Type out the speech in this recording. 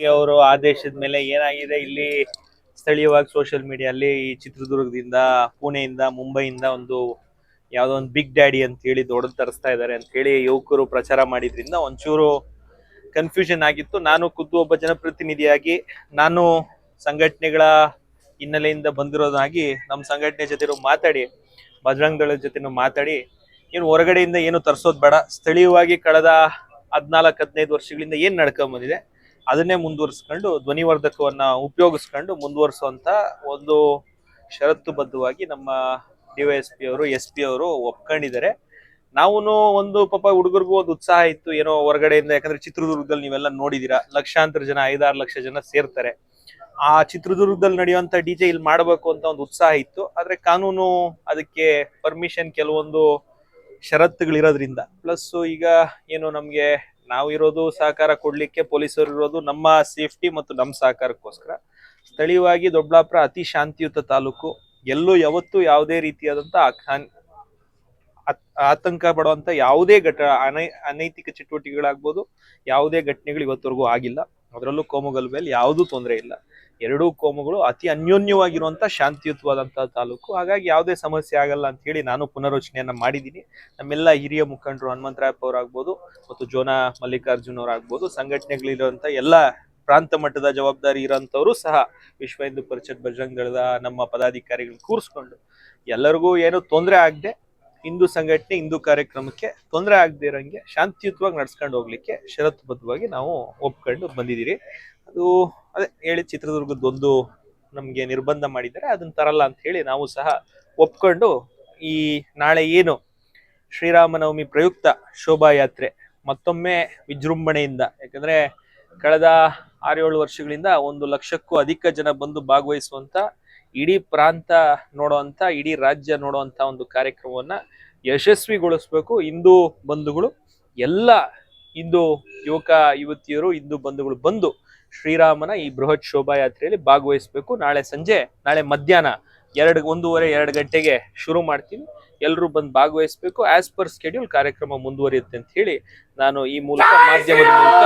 ಅವರು ಆದೇಶದ ಮೇಲೆ ಏನಾಗಿದೆ ಇಲ್ಲಿ ಸ್ಥಳೀಯವಾಗಿ ಸೋಷಿಯಲ್ ಮೀಡಿಯಲ್ಲಿ ಈ ಚಿತ್ರದುರ್ಗದಿಂದ ಪುಣೆಯಿಂದ ಮುಂಬೈಯಿಂದ ಒಂದು ಯಾವುದೋ ಒಂದು ಬಿಗ್ ಡ್ಯಾಡಿ ಅಂತ ಹೇಳಿ ದೊಡ್ಡದು ತರಿಸ್ತಾ ಇದ್ದಾರೆ ಅಂತ ಹೇಳಿ ಯುವಕರು ಪ್ರಚಾರ ಮಾಡಿದ್ರಿಂದ ಒಂಚೂರು ಕನ್ಫ್ಯೂಷನ್ ಆಗಿತ್ತು. ನಾನು ಖುದ್ದು ಒಬ್ಬ ಜನಪ್ರತಿನಿಧಿಯಾಗಿ ನಾನು ಸಂಘಟನೆಗಳ ಹಿನ್ನೆಲೆಯಿಂದ ಬಂದಿರೋದಾಗಿ ನಮ್ಮ ಸಂಘಟನೆ ಜೊತೆ ಮಾತಾಡಿ ಬಜರಂಗ ದಳದ ಜೊತೆ ಮಾತಾಡಿ ಏನು ಹೊರಗಡೆಯಿಂದ ಏನು ತರಿಸೋದು ಬೇಡ, ಸ್ಥಳೀಯವಾಗಿ ಕಳೆದ 14-15 ವರ್ಷಗಳಿಂದ ಏನ್ ನಡ್ಕೊಂಡ್ ಬಂದಿದೆ ಅದನ್ನೇ ಮುಂದುವರಿಸ್ಕೊಂಡು ಧ್ವನಿವರ್ಧಕವನ್ನ ಉಪಯೋಗಿಸ್ಕೊಂಡು ಮುಂದುವರಿಸುವಂತ ಒಂದು ಷರತ್ತುಬದ್ಧವಾಗಿ ನಮ್ಮ ಡಿವೈಎಸ್ಪಿ ಅವರು SP ಅವರು ಒಪ್ಕೊಂಡಿದ್ದಾರೆ. ನಾವು ಒಂದು ಪಾಪ ಹುಡುಗರಿಗೂ ಒಂದು ಉತ್ಸಾಹ ಇತ್ತು ಏನೋ ಹೊರಗಡೆಯಿಂದ, ಯಾಕಂದ್ರೆ ಚಿತ್ರದುರ್ಗದಲ್ಲಿ ನೀವೆಲ್ಲ ನೋಡಿದೀರಾ ಲಕ್ಷಾಂತರ ಜನ 5-6 ಲಕ್ಷ ಜನ ಸೇರ್ತಾರೆ. ಆ ಚಿತ್ರದುರ್ಗದಲ್ಲಿ ನಡೆಯುವಂತ DJ ಇಲ್ಲಿ ಮಾಡಬೇಕು ಅಂತ ಒಂದು ಉತ್ಸಾಹ ಇತ್ತು. ಆದ್ರೆ ಕಾನೂನು ಅದಕ್ಕೆ ಪರ್ಮಿಷನ್ ಕೆಲವೊಂದು ಷರತ್ತುಗಳಿರೋದ್ರಿಂದ ಪ್ಲಸ್ ಈಗ ಏನು ನಮ್ಗೆ ನಾವು ಇರೋದು ಸಹಕಾರ ಕೊಡ್ಲಿಕ್ಕೆ, ಪೊಲೀಸರು ಇರೋದು ನಮ್ಮ ಸೇಫ್ಟಿ ಮತ್ತು ನಮ್ಮ ಸಹಕಾರಕ್ಕೋಸ್ಕರ. ಸ್ಥಳೀಯವಾಗಿ ದೊಡ್ಡಬಳ್ಳಾಪುರ ಅತಿ ಶಾಂತಿಯುತ ತಾಲೂಕು, ಎಲ್ಲೂ ಯಾವತ್ತೂ ಯಾವುದೇ ರೀತಿಯಾದಂತ ಆತಂಕ ಪಡುವಂತ ಯಾವುದೇ ಅನೈತಿಕ ಚಟುವಟಿಕೆಗಳಾಗ್ಬೋದು, ಯಾವುದೇ ಘಟನೆಗಳು ಇವತ್ತವರೆಗೂ ಆಗಿಲ್ಲ. ಅದರಲ್ಲೂ ಕೋಮುಗಲಭೆಯಲ್ಲಿ ಯಾವುದೂ ತೊಂದರೆ ಇಲ್ಲ. ಎರಡೂ ಕೋಮುಗಳು ಅತಿ ಅನ್ಯೋನ್ಯವಾಗಿರುವಂತ ಶಾಂತಿಯುತವಾದಂತಹ ತಾಲೂಕು. ಹಾಗಾಗಿ ಯಾವುದೇ ಸಮಸ್ಯೆ ಆಗಲ್ಲ ಅಂತ ಹೇಳಿ ನಾನು ಪುನರ್ರಚನೆಯನ್ನ ಮಾಡಿದ್ದೀನಿ. ನಮ್ಮೆಲ್ಲ ಹಿರಿಯ ಮುಖಂಡರು ಹನುಮಂತರಾಯಪ್ಪ ಅವರಾಗ್ಬೋದು ಮತ್ತು ಜೋನಾ ಮಲ್ಲಿಕಾರ್ಜುನ್ ಅವರಾಗ್ಬೋದು, ಸಂಘಟನೆಗಳಿರುವಂತ ಎಲ್ಲ ಪ್ರಾಂತ ಮಟ್ಟದ ಜವಾಬ್ದಾರಿ ಇರೋಂಥವ್ರು ಸಹ ವಿಶ್ವ ಹಿಂದೂ ಪರಿಷತ್ ಬಜರಂಗ ದಳದ ನಮ್ಮ ಪದಾಧಿಕಾರಿಗಳು ಕೂರಿಸ್ಕೊಂಡು ಎಲ್ಲರಿಗೂ ಏನು ತೊಂದರೆ ಆಗದೆ ಹಿಂದೂ ಸಂಘಟನೆ ಹಿಂದೂ ಕಾರ್ಯಕ್ರಮಕ್ಕೆ ತೊಂದರೆ ಆಗದೆ ಇರೋಂಗೆ ಶಾಂತಿಯುತವಾಗಿ ನಡ್ಸ್ಕೊಂಡು ಹೋಗ್ಲಿಕ್ಕೆ ಷರತ್ತುಬದ್ಧವಾಗಿ ನಾವು ಒಪ್ಕೊಂಡು ಬಂದಿದ್ದೀರಿ. ಅದು ಅದೇ ಹೇಳಿ ಚಿತ್ರದುರ್ಗದೊಂದು ನಮ್ಗೆ ನಿರ್ಬಂಧ ಮಾಡಿದ್ದಾರೆ, ಅದನ್ನ ತರಲ್ಲ ಅಂತ ಹೇಳಿ ನಾವು ಸಹ ಒಪ್ಕೊಂಡು ಈ ನಾಳೆ ಏನು ಶ್ರೀರಾಮನವಮಿ ಪ್ರಯುಕ್ತ ಶೋಭಾಯಾತ್ರೆ ಮತ್ತೊಮ್ಮೆ ವಿಜೃಂಭಣೆಯಿಂದ, ಯಾಕಂದ್ರೆ ಕಳೆದ 6-7 ವರ್ಷಗಳಿಂದ 1 ಲಕ್ಷಕ್ಕೂ ಅಧಿಕ ಜನ ಬಂದು ಭಾಗವಹಿಸುವಂತ, ಇಡೀ ಪ್ರಾಂತ ನೋಡುವಂತ, ಇಡೀ ರಾಜ್ಯ ನೋಡುವಂತ ಒಂದು ಕಾರ್ಯಕ್ರಮವನ್ನ ಯಶಸ್ವಿಗೊಳಿಸ್ಬೇಕು. ಹಿಂದೂ ಬಂಧುಗಳು ಎಲ್ಲ ಹಿಂದೂ ಯುವಕ ಯುವತಿಯರು ಹಿಂದೂ ಬಂಧುಗಳು ಬಂದು ಶ್ರೀರಾಮನ ಈ ಬೃಹತ್ ಶೋಭಾಯಾತ್ರೆಯಲ್ಲಿ ಭಾಗವಹಿಸಬೇಕು. ನಾಳೆ ಮಧ್ಯಾಹ್ನ 1:30-2 ಗಂಟೆಗೆ ಶುರು ಮಾಡ್ತೀನಿ. ಎಲ್ಲರೂ ಬಂದು ಭಾಗವಹಿಸಬೇಕು. ಆಸ್ ಪರ್ ಸ್ಕೆಡ್ಯೂಲ್ ಕಾರ್ಯಕ್ರಮ ಮುಂದುವರಿಯುತ್ತೆ ಅಂತ ಹೇಳಿ ನಾನು ಈ ಮೂಲಕ ಮಾಧ್ಯಮದ ಮೂಲಕ